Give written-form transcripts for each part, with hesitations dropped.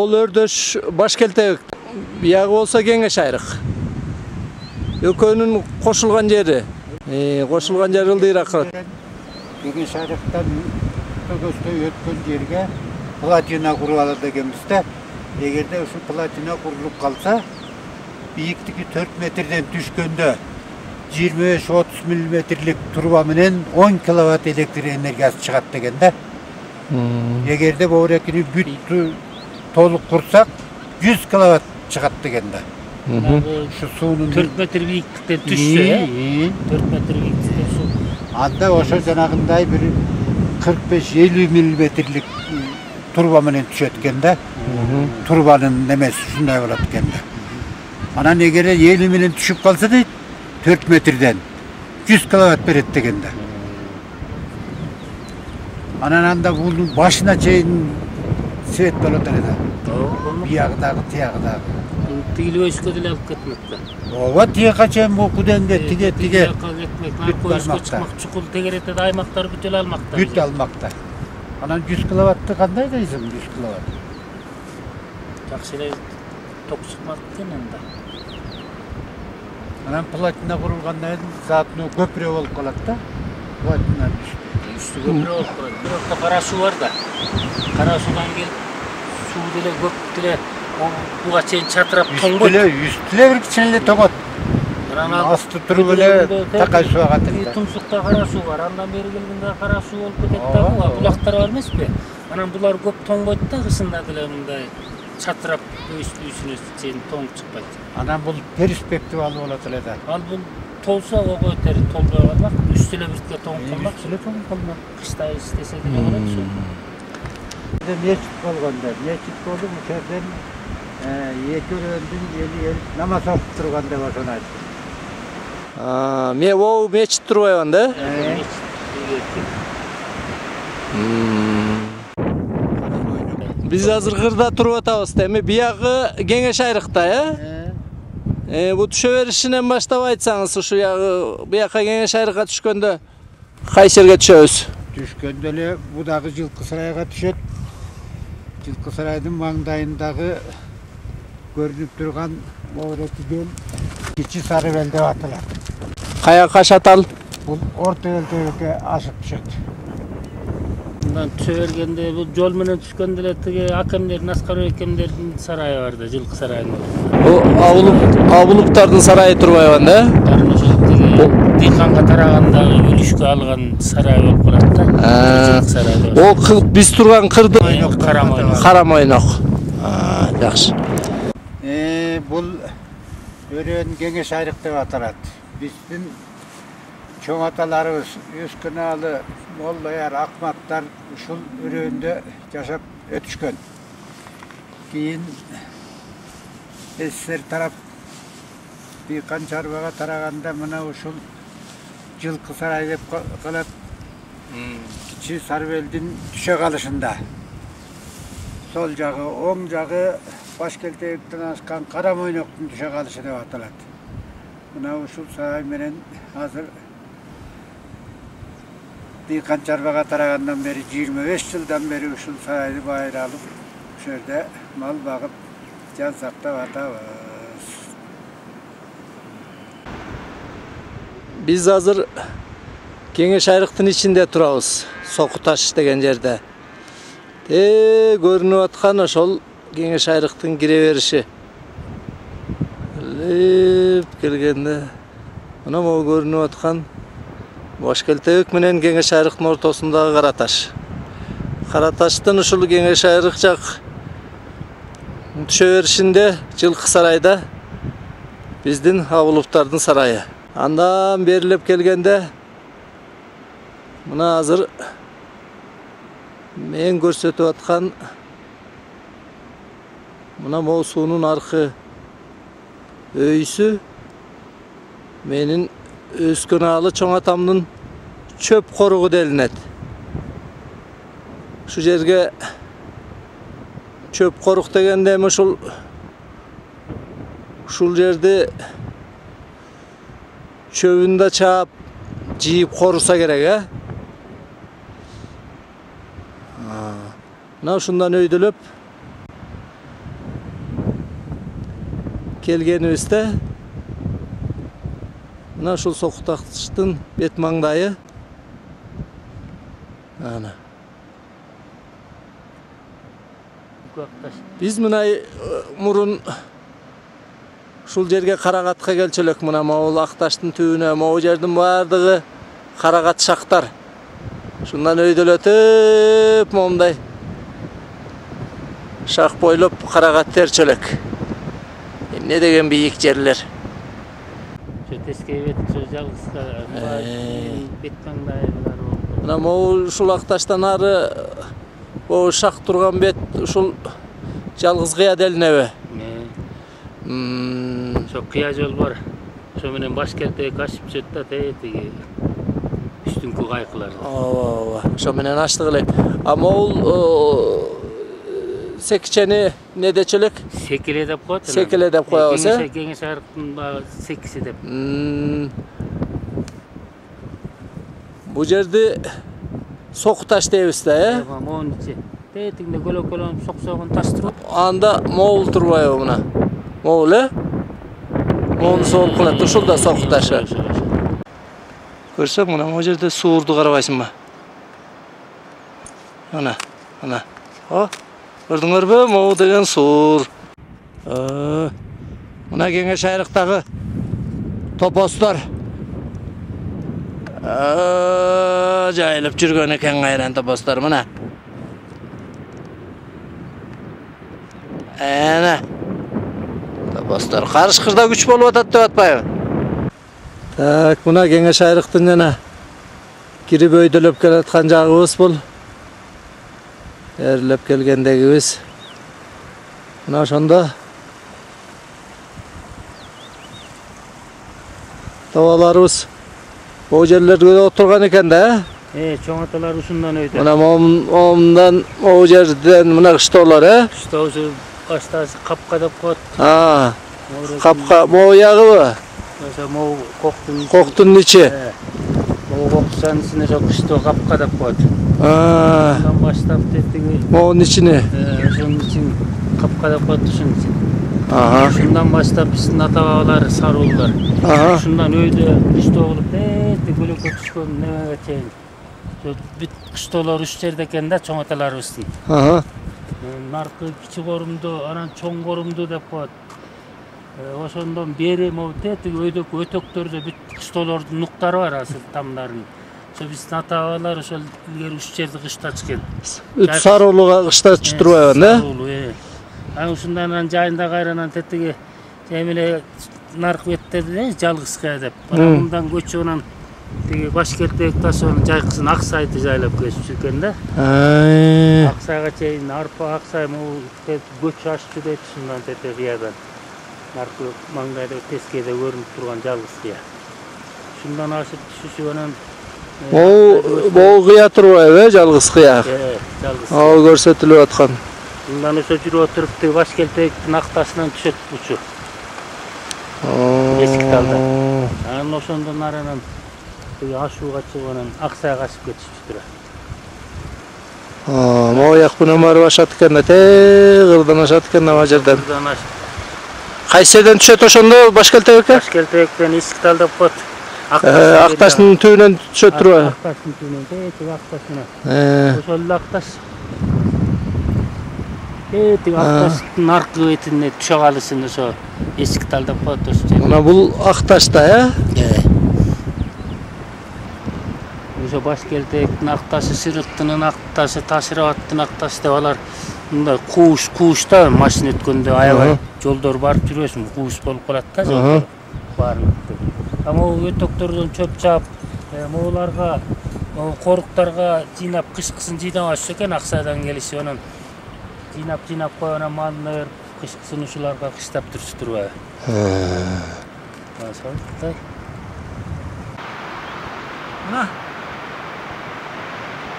Бул Өрдөш Башкелтебек. Биягы болсо Кеңеш айрык. Экөөнүн кошулган жери. Кошулган жери ылдыйраак калат. Кеңеш айрыктан көздөй өткөн жерге платина куруп алат экенбиз да. Эгерде ушу платина курулуп калса, бийиктиги 4 метрден түшкөндө 25-30 мм труба менен 10 киловатт электр энергиясы чыгат деген да. Эгерде боорекини бүт толук курсак 100 киловатт чыгат деген да. Ушу суунун 4 метр бийиктиктен түшсө, 4 метр бийиктиктен суу. Анда ошо жанагындай бир 45-50 мм труба менен түшөт экен да. Трубанын немеси ушундай болот экен да. Анан эгер 50 менен түшүп калса дейт, 4 метрден 100 киловатт берет деген да. Анан анда бунун башына чейин свет болот эле да. Биягыдагы, тиягыдагы. Тигил өйскө деле алып кетмек да. Ооба, тияка чейин бул куденге, тиге. Наркоюзга чыкмак, чукул тегеретеде аймактар бүт эле алмакта. Бүт алмакта. Анан 100 киловатты кандай дейсиң, 100 киловатт? Жакшы эле ток чыкмак экен анда. Анан платина курулгандан кийин заатно көпүрө болуп калат да. Платина үстү көпүрө болуп калат. Бирок кара суу бар да. Кара суудан келип суу деле көп деле буга чейин чатырап тоңбойт. Үстүлө бир кичине эле тоңот. Асты туруп эле такай суу агат. Тумсукта кара суу бар. Андан бери келгенде кара суу болуп кетет да. Буга булактар бар эмеспи? Анан булар көп тоңбойт да, кышында деле мындай чатырап өйсүнө чейин тоңуп чыкпайт. Анан бул перспективалуу болот эле да. Ал бул толсо ого өтөр, толбой калмак, үстүлө бирге тоңуп калмак. Үстүлө тоңуп калмак. Кышта истесе деле болот суу. Мечит болгондо, мечит болуп бу жерден экөөнүн ели намаз окуп турган деп ошону айтты. Могу мечит турбайбы да? Биз азыр кырда туруп атабыз да. Эми биягы Кеңеш айрыкта, бу түшө беришинен баштап айтсаңыз, ушу бияка Кеңеш айрыкка түшкөндө кайсы жерге түшөбүз? Түшкөндө эле бу дагы Жылкы сарайга түшөт. Жылкы сарайдын маңдайындагы көрүнүп турган оорекиден Кичи Сарыбел деп аталат. Каяка шатал? Бул Орто Элтебекке ашып түшөт. Мындан түшө бергенде бул жол менен түшкөндө эле тиги акемдердин, Аскар акемдердин сарайы бар да, Жылкы сарайында. Бул Абулуктардын сарайы турбайбы да? Дыйканга тарагандагы үлүшкө алган сарай болуп калат да. Жылкы сарайы. Ол биз турган кырдын Карамойнок. Жакшы. Бул өрөөн Кеңеш айрык деп аталат. Биздин чоң аталарыбыз Өскөналы, Моллояр, Акматтар ушул өрөөндө жашап өтүшкөн. Кийин СССР тарап Дыйкан чарбага тараганда мына ушул Жылкы сарай деп калат. Кичи Сарыбелдин түшө калышында. Сол жагы, оң жагы Башкелтебектен ашкан Карамойноктун түшө калышы деп аталат. Мына ушул сарай менен азыр Дыйкан чарбага тарагандан бери 25 жылдан бери ушул сарайды байра алып, ушул жерде мал багып, жан сактап атабыз. Биз азыр Кеңеш айрыктын ичинде турабыз, Соку таш деген жерде. Көрүнүп аткан ошол Кеңеш айрыктын кире бериши. Келгенде мына могу көрүнүп аткан Башкелтебек менен Кеңеш айрыктын ортосундагы Кара таш. Кара таштын ушул Кеңеш айрык жак түшө беришинде Жылкы сарайда биздин Абулуктардын сарайы. Андан берилип келгенде мына азыр мен көрсөтүп аткан мына могу суунун аркы өйсү менин Өскөналы чоң атамдын чөп коругу делинет. Ушул жерге чөп корук дегенде эми ушул жерди чөбүн да чаап жийип коруса керек, Мына ушундан өйдөлөп келгенибизде мына ушул Сокуташтын бет маңдайы. Ана. Биз мына мурун ушул жерге карагатка келчүлөк. Мына могул Акташтын түбүнө, могул жердин баардыгы карагат шактар. Шундан өйдөлөтүп момундай шак бойлоп карагат терчөлөк. Эмне деген бийик жерлер. Тескей бет жалгызга бет маңдайлар. Мына могул ушул Акташтан ары могул шак турган бет ушул жалгыз кыя делинеби? Ошо кыя жол бар. Ошо менен Башкелтек ашып чөт да тиги үстүңкү кайкылар. Ооба, ошо менен аштык элек. А могул секичени не дечелек? Секеле деп коет. Секеле деп коебуз, э? Кеңеш арыктын багы секиси деп. Бу жерди Сокуташ дейбиз да, э? Могун ичи. Тетигинде көлөкөлөнүп соксогун таш туруп. Анда могул турбайбы мына? Могул, э? Могул сол кылат, ушул да Сокуташы. Көрсөң, мына могул жерде суурду карабайсыңбы? Ана. О, көрдүңөрбү? Могул деген суур. Мына Кеңеш айрыктагы топостор. Жайылып жүргөн экен кайран топостор мына. Ана. Топостор карышкырда күч болуп атат деп атпайбы? Так, мына Кеңеш айрыктын жана кирип өйдөлөп келаткан жагыбыз бул. Эрлеп келгендегибиз. Мына ошондо табаларыбыз бул жерлерде отурган экен да, чоң аталар ушундан өйдө. Мына момундан могул жерден мына кыштоолор, Кыштоосу баштасы капка деп коет. Капка могу ягыбы? Ошо могу коктун ичи. Могу коктун ичине ошо кыштоо капка деп коет. Ondan баштап тетиги. Могунун ичине. Ошонун ичин капка деп коет ушунун ичин. Ушундан баштап биздин ата бабалар саруулар. Ушундан өйдө кыштоо кылып тети көлөккө түшкөн немеге чейин. Бүт кыштоолор уч жерде экен да, чоң аталарыбыздын. Наркы кичи корумду, анан чоң корумду деп коет. Ошондон бери могу тети өтөктөрдө бүт кыштоолордун нуктары бар, асыл тамдарын. Ошо биздин ата бабалар ошол илгери уч жерди кыштачкен. Үт саруулуга кыштачып турбайбы, да? Анан ушундан жайында кайранан тетиги эмеле нарк беттерди жалгыз кыя деп. Мындан көчүп анан тиги Башкелтек ташоонун жайкысын Аксайды жайлап кетишти экен да. Аксайга чейин арпа Аксай могу көч ашчу дейт ушундан тете кыядан. Наркы маңдайда тескейде көрүнүп турган жалгыз кыя. Ушундан ашып түшүшүп анан могу кыя турбайбы, жалгыз кыя? Жалгыз. Ал көрсөтүлүп аткан. Мындан ошо жүрүп отуруп тиги Башкелтектин актасынан түшөт бучу. Эсикталда. Анан ошондон аранан тиги ашууга чыгып анан Аксайга ашып кетишиптир. Могу жакпынан барып ашат экен да, кырдан ашат экен да, ага жерден. Кайсы жерден түшөт ошондо Башкелтекке? Башкелтектен Эсиктал деп коет. Акташтын түбүнөн түшөт турбайбы? Акташтын түбүнөн, тиги Акташына. Ошол эле Акташ. Тиги Акташтын аркы бетине түшө калышын ошо Эсиктал деп коет ошо жер. Мына бул Акташта, Ошо Башкелтектин Акташы, Сырыктынын Акташы, Ташырабаттын Акташы деп алар мындай кууш-куушта машина өткөндө аябай жолдор барып жүрөсүң, кууш болуп калат да жолдор баарын. Могу өтөктөрдөн чөп чаап, могуларга, коруктарга жыйнап кышкысын жыйнабашчу экен Аксайдан келишип анан жыйнап коюп анан малына берип кышкысын ушуларга кыштап турчу турбайбы? Ошол. Мына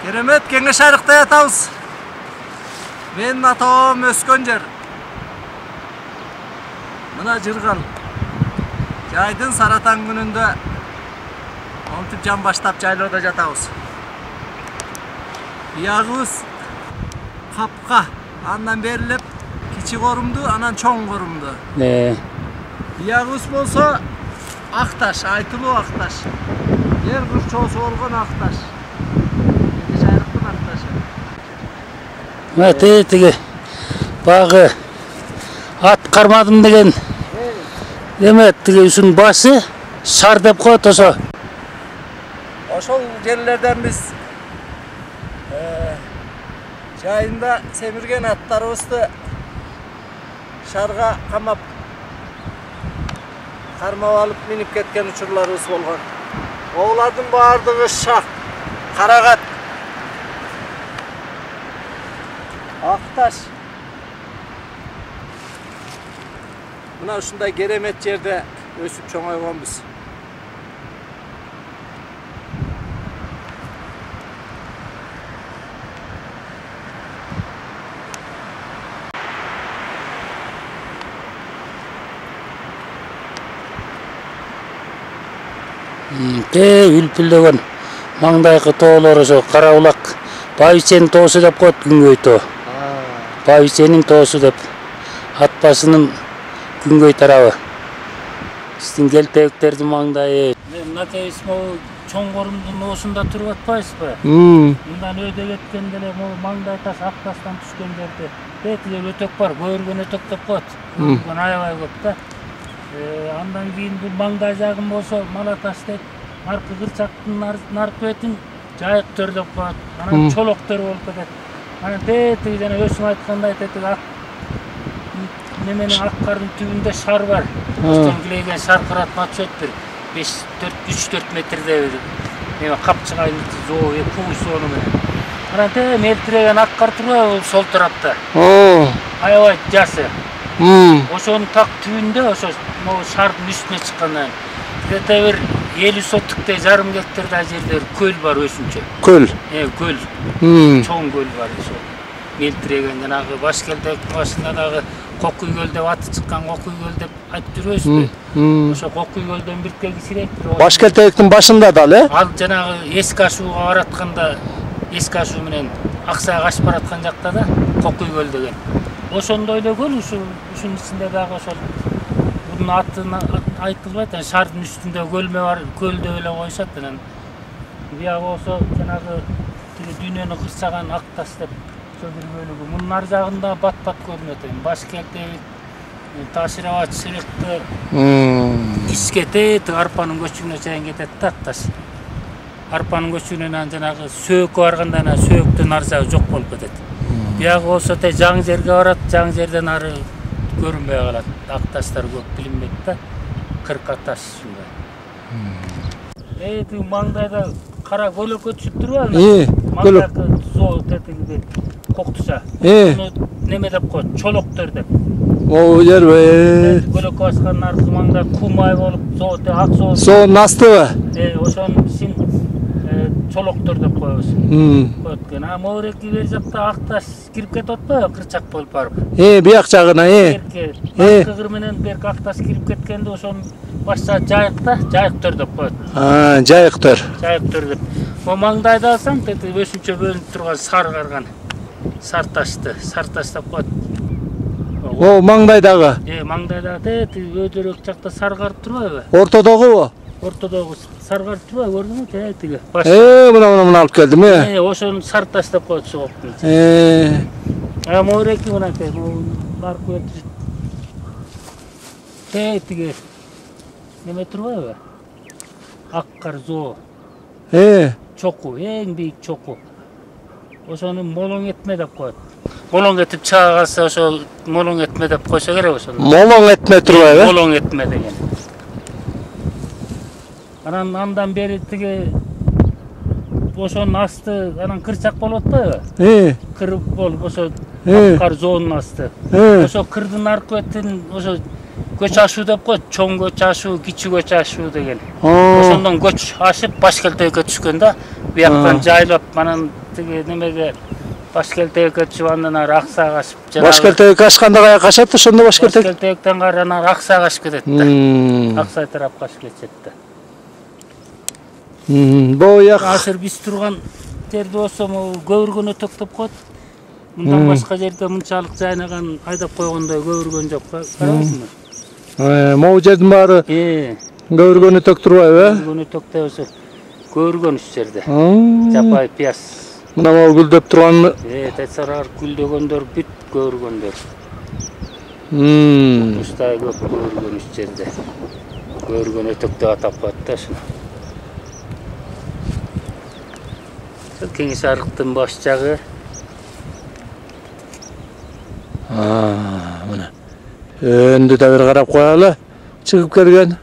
керемет Кеңеш айрыкта жатабыз. Менин ата-бабам өскөн жер. Мына жырган. Жайдын саратан күнүндө монтип жан баштап жайлоодо жатабыз. Биягыбыз капка, андан берилип кичи корумду, анан чоң корумду. Биягыбыз болсо Акташ, айтылуу Акташ. Жер курчоосу болгон Акташ. Кеңешайрыктын Акташы. Мына тиги багы ат кармадым деген эме тиги ушунун башы шар деп коет ошо. Ошол жерлерден биз жайында семирген аттарыбызды шарга камап кармап алып минип кеткен учурларыбыз болгон. Олардын баардыгы шак, карагат, Акташ. Мына ушундай керемет жерде өсүп чоңойгонбуз. Үлпүлдөгөн маңдайкы тоолор ошо Карабулак Байбиченин тоосу деп коет күнгөй тоо. Байбиченин тоосу деп ат башынын күнгөй тарабы. Биздин келтебектердин маңдайы. Мына тегиз могу чоң корумдун оосунда туруп атпайсызбы? Мындан өйдө кеткенде эле могу маңдай таш Акташтан түшкөн жерде тетиге өтөк бар, көөргөн өтөк деп коет. Көөргөн аябай көп да. Андан кийин бул маңдай жагын болсо Малаташ деп, аркы кырчактын наркы бетин жайык төр деп коет. Анан чолок төр болуп кетет. Анан тетиги жана өзүң айткандай тетиги ак неменин ак кардын түбүндө шар бар. Үстөн килейген шаркыратма түшөт бир 3-4 метрдей эме капчыгайдын зоо пуусону менен. Анан тем элтиреген ак кар турбайбы сол тарапта. Аябай жасы. Ошонун так түбүндө ошо могу шардын үстүнө чыккандан где-то бир 50 соттуктей жарым гектардай жерде көл бар өзүнчө. Көл? Көл. Чоң көл бар ошо. Элтиреген жанагы Башкелдектин башында дагы Кокуй көл деп аты чыккан Кокуй көл деп айтып жүрөсүзбү? Ошо Кокуй көлдөн бирке кичирээктир. Башкелдектин башында да эле? Ал жанагы эски ашууга баратканда эски ашуу менен Аксайга качып бараткан жакта да Кокуй көл деген. Ошондой эле көл ушунун ичинде дагы ошол bunun attığına aytılbayt, şardın üstünde gölme var, gölde öyle koyuşat denen. Biyak olsa kenarı dünyanı kırsagan Aktaş dep bir bölügü. Bunlar jagında bat-bat görünөт. Başkent'te Taşiravaç Sırık'tı, İskete, arpanın göçüne çayın getet Aktaş. Arpanın göçüne janagı söök barganda sööktün arjagı jok bolup ketet. Biyak olsa da жаң жерге барат, жаң жерден ары көрünбөй калат. Акташтар көп билинбейт да. 40 Акташ ушундай. Тиги маңдайда кара көлөкө түшүп турбайбы? Маңдайкы зоо тетиги коктуша. Аны неме деп коет? Чолоктор деп. О, жер көлөкө баскандын аркы маңда кумай болуп, зоо ак зоо. Соонун астыбы? Ошонун ичин чолоктор деп коебуз. Көткөн. А могуреки бер жакта Акташ кирип кетип атпайбы? Кырчак болуп барып. Бияк жагына, Кыгыр менен берки Акташ кирип кеткенде ошонун башча жайыкта, жайыктөр деп коет. Жайыктөр. Жайыктөр деп. О маңдайда алсаң, тети өсүнчө бөлүнүп турган сар карган. Сарташты, сарташ деп коет. О, маңдайдагы? Маңдайдагы тети өйдөрөөк жакта сар карып турбайбы? Ортодогубу? Ортодогу сар карып турбайбы, көрдүңбү тиги? Мына алып келдим, ошону сарташ деп коет соғуптун. Могуреки мына теги, барып өтүп. Тиги неме турбайбы? Ак кар зоо. Чоку, эң бийик чоку. Ошону молоң этме деп коет. Молоң этип чыга калса ошо молоң этме деп койсо керек ошону. Молоң этме турбайбы? Молоң этме деген. Андан бери тиги ошонун асты анан кырчак болуп атпайбы? Кыр болуп ошо кар жоонун асты. Ошо кырдын аркы бетин ошо көч ашуу деп коет. Чоң көч ашуу, кичи көч ашуу деген. Ошондон көч ашып Башкелтекке түшкөн да. Бияктан жайлап анан тиги немеге Башкелтекке түшүп андан ары Аксайга ашып. Башкелтекке ашканда каяка ашат ошондо Башкелтек? Башкелтектен кары анан Аксайга ашып кетет да. Аксай тарапка ашып кетет да. Бояк. Азыр биз турган жерде болсо көбүргөн өтөк деп коет. Мындан башка жерде мынчалык жайнаган айдап койгондой көбүргөн жок. Карабызбы? Могу жердин баары көөргөнү төк турбайбы, э? Көөргөн өтөктө ошо көөргөн үч жерде. Жапай пияз. Мына могу гүлдөп турган. Тetsарар гүлдөгөндөр бүт көөргөндөр. Уштай көп көөргөн үч жерде. Көөргөн өтөк деп атап коет да ошону. Кеңеш арыктын баш жагы. Мына. Өндү да бир карап коелу. Чыгып келген.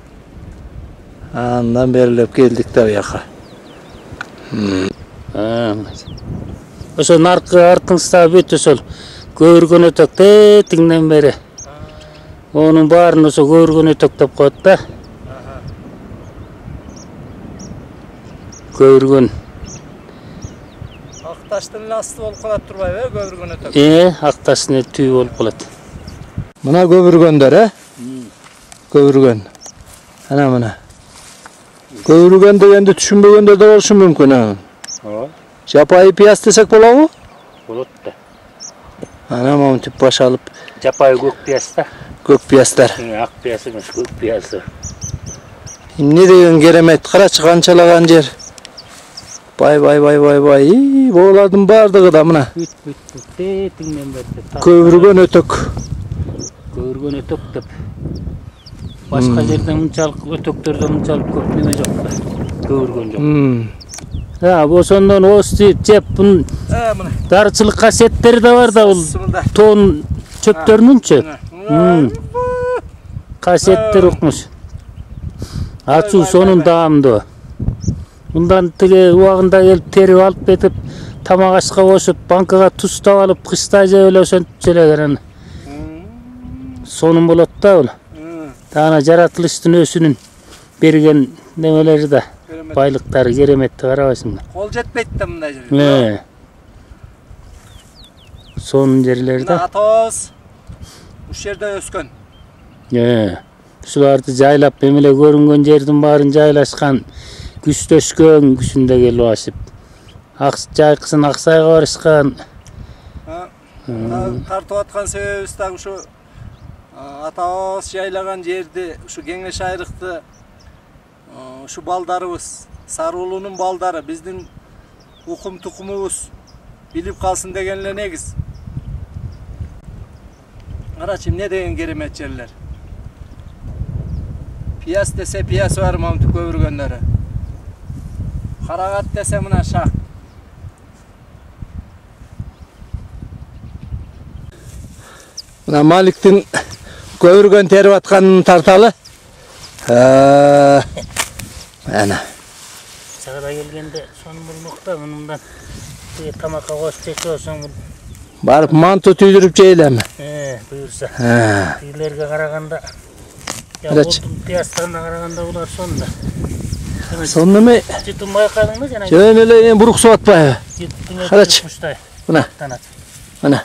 Андан берилип келдик да буяка. Ошо наркы артыңызда бүт ошол көөргөн өтөк тетиңден бери. Онун баарын ошо көөргөн өтөк деп коет да. Көөргөн. Ак таштын асты болуп калат турбайбы, көөргөн өтөк? Ак таштын түбү болуп калат. Мына көбүргөндөр, көбүргөн. Ana mına. Көбүргөн дегенди түшүнбөгөндөр да болушу мүмкүн. Жапайы пияз десек болобу? Болот да. Ana монтип баш алып. Жапайы көк пияз да. Көк пияздар. Ак пияз эмес, көк пияз. Эмне деген керемет, карачы канчалаган жер. Бай. Булардын бардыгы да мына. Көбүргөн өтөк. Көбүргөн өтөк деп. Башка жерден мынчалык өтөктөрдөн мынчалык көп неме жок да. Көбүргөн жок. Ошондон ости жеп бун дарычылык касиеттери да бар да бул тоон чөптөрүнүнчү. Касиеттери укмуш. Ачуу сонун даамдуу. Мындан тиги убагында келип терип алып кетип, тамак ашка кошуп, банкага тустап алып, кышта жеп эле ошентип эле керен. Сонун болот да бул. Тана жаратылыштын өсүнүн берген немелери да, байлыктары кереметти карабайсыңбы? Кол жетпейт да мындай жерге. Сонун жерлер да. Атабыз уш жерде өскөн. Ушуларды жайлап эмеле көрүнгөн жердин баарын жайлашкан, күчтөшкөн күчүндө келип ашып. Жайкысын Аксайга барышкан. Тартып аткан себебибиз да ушу атабыз жайлаган жерди, ушу Кеңеш айрыкты, ушу балдарыбыз, Сары уулунун балдары, биздин укум тукумубуз билип калсын деген эле негиз. Карачы эмне деген керемет жерлер. Пияз десе пияз бар мамтып көбүргөндөрү. Карагат десе мына шак. Мына Маликтин көбүргөн терип атканын тарталы. Ana. Чагыра келгенде сонун болмокта мындан тамакка кошуп жесе ошоң барып манты түйдүрүп жейлеми. Буюрса. Тилерге караганда пияздана караганда булар сонда. Сонун эме? Жытын байкадыңбы жана? Жөн эле буруксуп атпайбы? Карачы. Мына. Мына.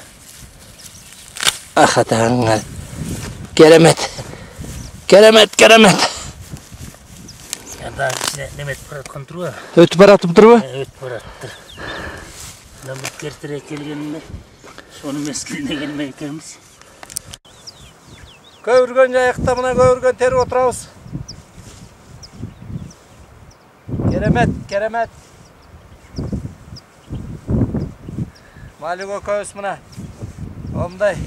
Ахатаңар. Керемет. Анда неме бараткан турбу? Өтүп баратып турбу? Өтүп бараттыр. Мына бир кертире келгенде сону мескилине келмей экенбиз. Көбүргөн жайыкта мына көбүргөн терип отурабыз. Керемет. Малик экөөбүз мына ондай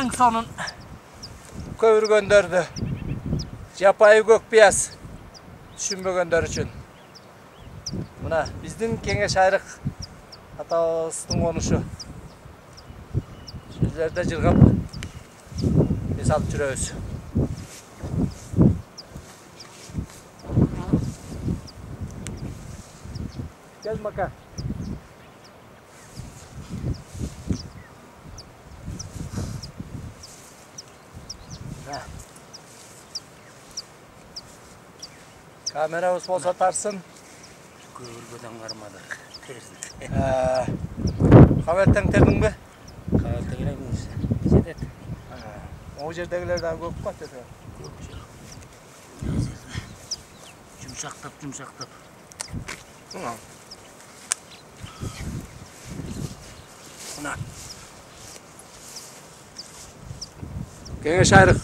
эң сонун көбүргөндөрдү жапайы көк пияз түшүнбөгөндөр үчүн. Мына биздин Кеңеш айрык атабыздын конушу. Ушул жерде жыргап биз алып жүрөбүз. Gel Maka. Kameramız olsa tarsın. Көбүргөдөн кармадык. Тердик. Кабаттан тердиң бе? Кабаттагилер жетет. О жердегилер да көп го тесе. Жумшактап. Мына. Kengeş ayrık.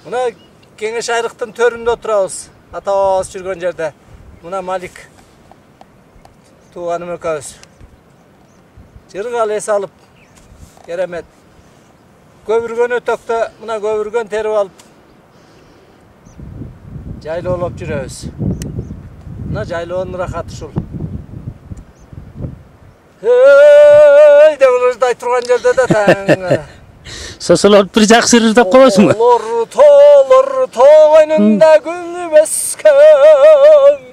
Buna Kengeş ayrıktın töründe oturabız. Atababamız жүрген жерде. Buna Malik. Tuğanım ökabız. Жырғалы эс алып, керемет. Көбүргөн өтөктө мына көбүргөн терип алып, жайлоолоп жүрөбүз. Мына жайлоонун рахаты ушул. Эй, деп ырждай турган жерде да таң. Сосолоп бир жакшы ырждап коесуңбу? Тоолор тоо койнунда гүл өскөн.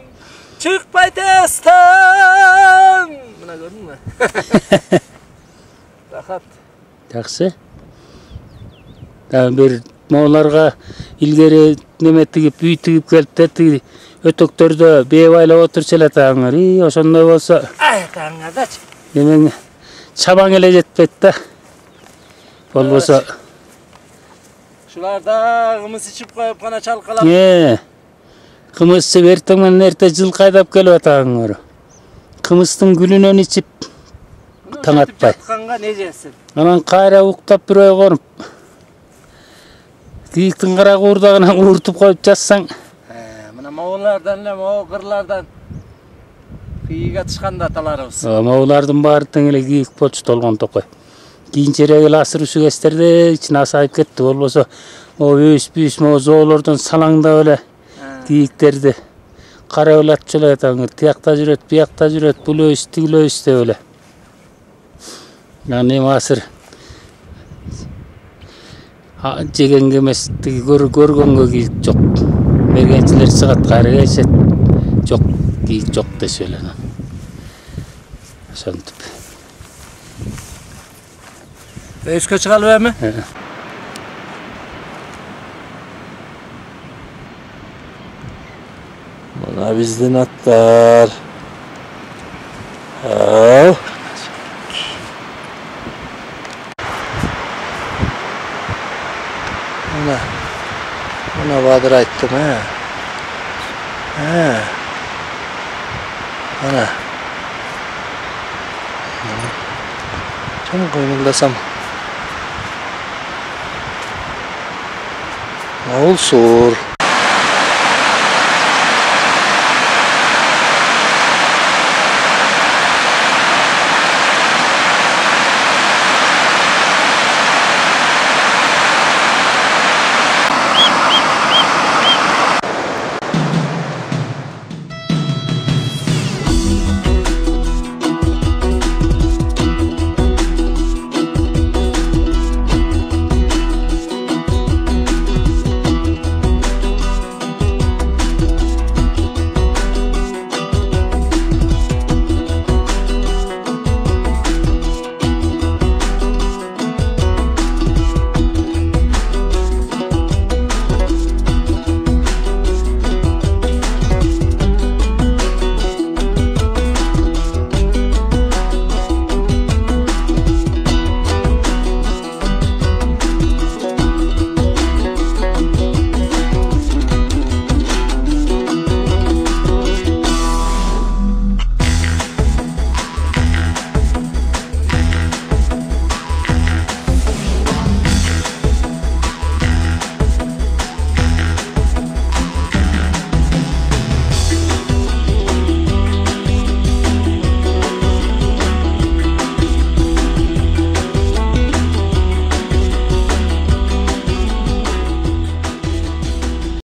Чыкпай тестен. Мына көрдүңбү? Рахат. Жакшы. Бир мооларга илгери неме тигип, үй тигип келип тиги өтөктөрдө бээ байлап отурчу эле таңыр. Ошондой болсо, Таңардачы. немең чабаң эле жетпейт да. Болбосо, Шуларда кымыз ичип коюп гана чалкалап. Кымызчы эртең менен эрте жылкы айдап келип атаңыр. Кымыздын гүлүнөн ичип таң атпай. Жатканга не жесин? Анан кайра уктап бир ой коруп, кийиктин кара куурдагынан кууртуп коюп жатсаң, Мына моолардан эле, могу кырлардан кийик атышканда аталарыбыз. моулардын баары тең эле кийик болчу толгон токой. Кийинчерээк эле асыр үсү кездерде ичине асайып кетти. Болбосо, өйс-бүйс зоолордон салаңдап эле кийиктерди карап эле атчу эле таңыр. Тиякта жүрөт, биякта жүрөт, бул өйс, тигил өйс деп эле. Анан эми асыр жегенге эмес, тиги көргөнгө кийик жок. Мергенчилер чыгат, кайра келишет. Жок, кийик жок дешип эле. Ошентип. Өйскө чыгалып эми? Мына биздин аттар. Мына Бадыр айттым, Мына. Чоң кыймылдасам. Ол сур.